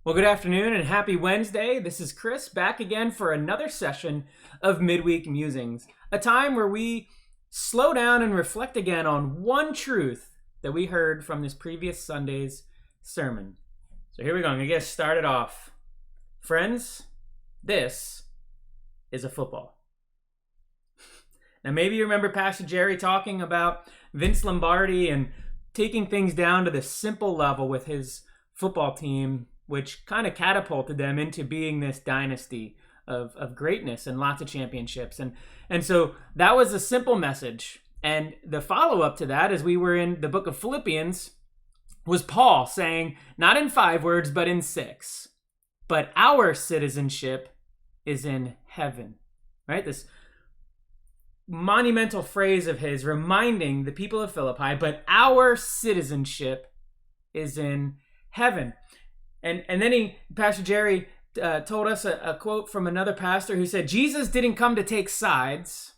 Well, good afternoon and happy Wednesday. This is Chris back again for another session of Midweek Musings, a time where we slow down and reflect again on one truth that we heard from this previous Sunday's sermon. So here we go. I'm going to get started off. Friends, this is a football. Now, maybe you remember Pastor Jerry talking about Vince Lombardi and taking things down to the simple level with his football team, which kind of catapulted them into being this dynasty of greatness and lots of championships. And so that was a simple message. And the follow-up to that, as we were in the book of Philippians, was Paul saying, not in 5 words, but in 6, but our citizenship is in heaven, right? This monumental phrase of his reminding the people of Philippi, but our citizenship is in heaven. And then Pastor Jerry told us a quote from another pastor who said, Jesus didn't come to take sides,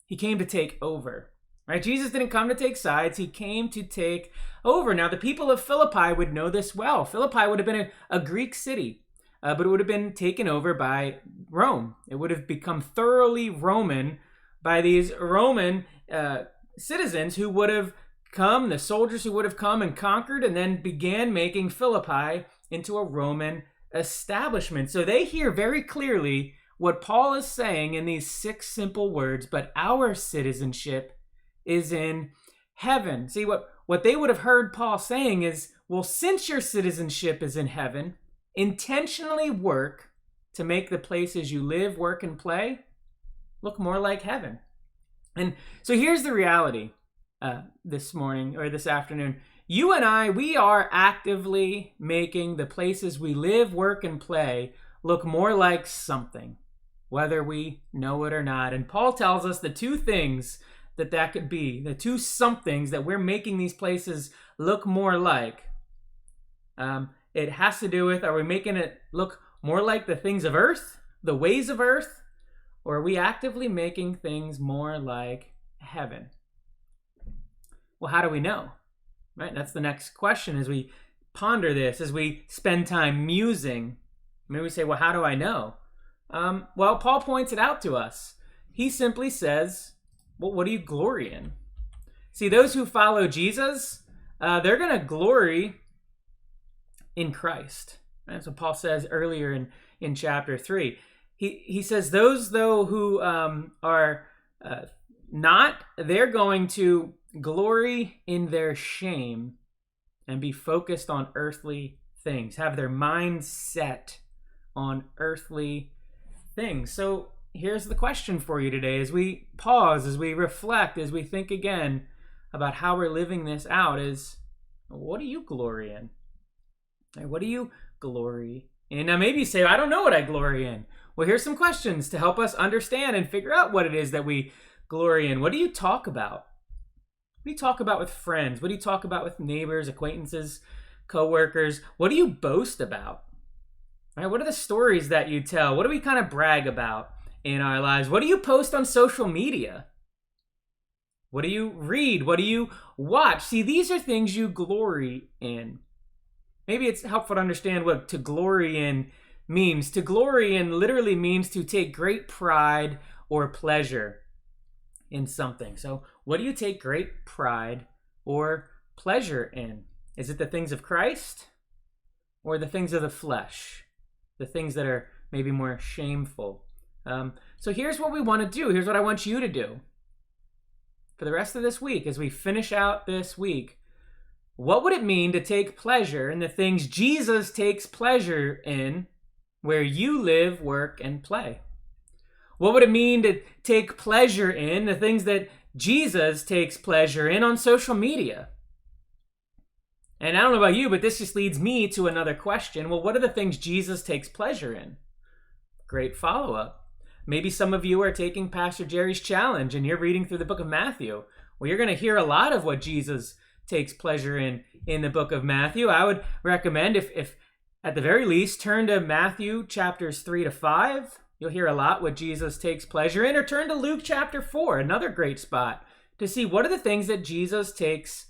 he came to take over. Right? Jesus didn't come to take sides, he came to take over. Now, the people of Philippi would know this well. Philippi would have been a Greek city, but it would have been taken over by Rome. It would have become thoroughly Roman by these Roman citizens who would have come, the soldiers who would have come and conquered and then began making Philippi into a Roman establishment. So they hear very clearly what Paul is saying in these 6 simple words, but our citizenship is in heaven. See, what they would have heard Paul saying is, well, since your citizenship is in heaven, intentionally work to make the places you live, work, and play look more like heaven. And so here's the reality this morning or this afternoon. You and I, we are actively making the places we live, work, and play look more like something, whether we know it or not. And Paul tells us the 2 things that could be, the 2 somethings that we're making these places look more like. It has to do with, are we making it look more like the things of earth, the ways of earth, or are we actively making things more like heaven? Well, how do we know? Right? That's the next question as we ponder this, as we spend time musing. Maybe we say, well, how do I know? Well, Paul points it out to us. He simply says, well, what do you glory in? See, those who follow Jesus, they're going to glory in Christ. That's what Paul says earlier in chapter 3. He says those, though, who are not, they're going to glory in their shame and be focused on earthly things, have their minds set on earthly things. So here's the question for you today as we pause, as we reflect, as we think again about how we're living this out is, what do you glory in? What do you glory in? Now maybe you say, I don't know what I glory in. Well, here's some questions to help us understand and figure out what it is that we glory in. What do you talk about? What do you talk about with friends? What do you talk about with neighbors, acquaintances, coworkers? What do you boast about? Right? What are the stories that you tell? What do we kind of brag about in our lives? What do you post on social media? What do you read? What do you watch? See, these are things you glory in. Maybe it's helpful to understand what to glory in means. To glory in literally means to take great pride or pleasure in something. So what do you take great pride or pleasure in? Is it the things of Christ or the things of the flesh? The things that are maybe more shameful. So here's what we want to do. Here's what I want you to do. For the rest of this week, as we finish out this week, what would it mean to take pleasure in the things Jesus takes pleasure in where you live, work, and play? What would it mean to take pleasure in the things that Jesus takes pleasure in on social media? And I don't know about you, but this just leads me to another question. Well, what are the things Jesus takes pleasure in? Great follow-up. Maybe some of you are taking Pastor Jerry's challenge and you're reading through the book of Matthew. Well, you're going to hear a lot of what Jesus takes pleasure in the book of Matthew. I would recommend, if at the very least, turn to Matthew chapters 3 to 5. You'll hear a lot what Jesus takes pleasure in. Or turn to Luke chapter 4, another great spot, to see what are the things that Jesus takes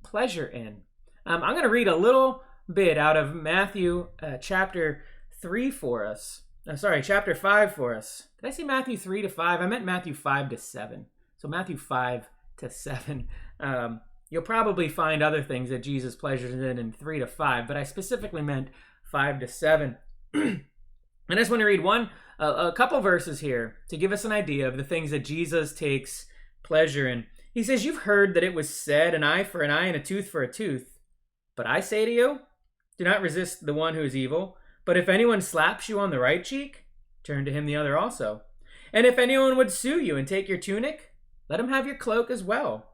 pleasure in. I'm going to read a little bit out of Matthew chapter 3 for us. Chapter 5 for us. Did I say Matthew 3 to 5? I meant Matthew 5 to 7. So Matthew 5 to 7. You'll probably find other things that Jesus pleasures in 3 to 5, but I specifically meant 5 to 7. And I just want to read a couple verses here to give us an idea of the things that Jesus takes pleasure in. He says, "You've heard that it was said, an eye for an eye and a tooth for a tooth. But I say to you, do not resist the one who is evil. But if anyone slaps you on the right cheek, turn to him the other also. And if anyone would sue you and take your tunic, let him have your cloak as well.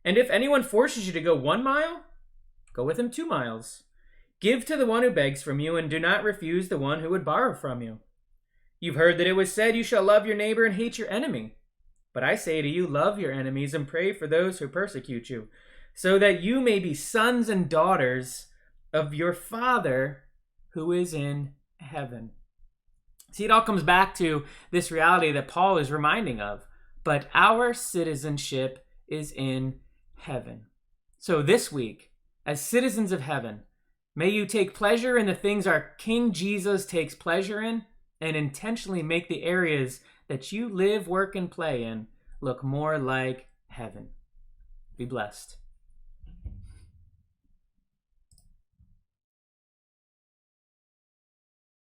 And if anyone forces you to go 1 mile, go with him 2 miles. Give to the one who begs from you, and do not refuse the one who would borrow from you. You've heard that it was said, you shall love your neighbor and hate your enemy. But I say to you, love your enemies and pray for those who persecute you, so that you may be sons and daughters of your Father who is in heaven." See, it all comes back to this reality that Paul is reminding of. But our citizenship is in heaven. So this week, as citizens of heaven, may you take pleasure in the things our King Jesus takes pleasure in, and intentionally make the areas that you live, work, and play in look more like heaven. Be blessed.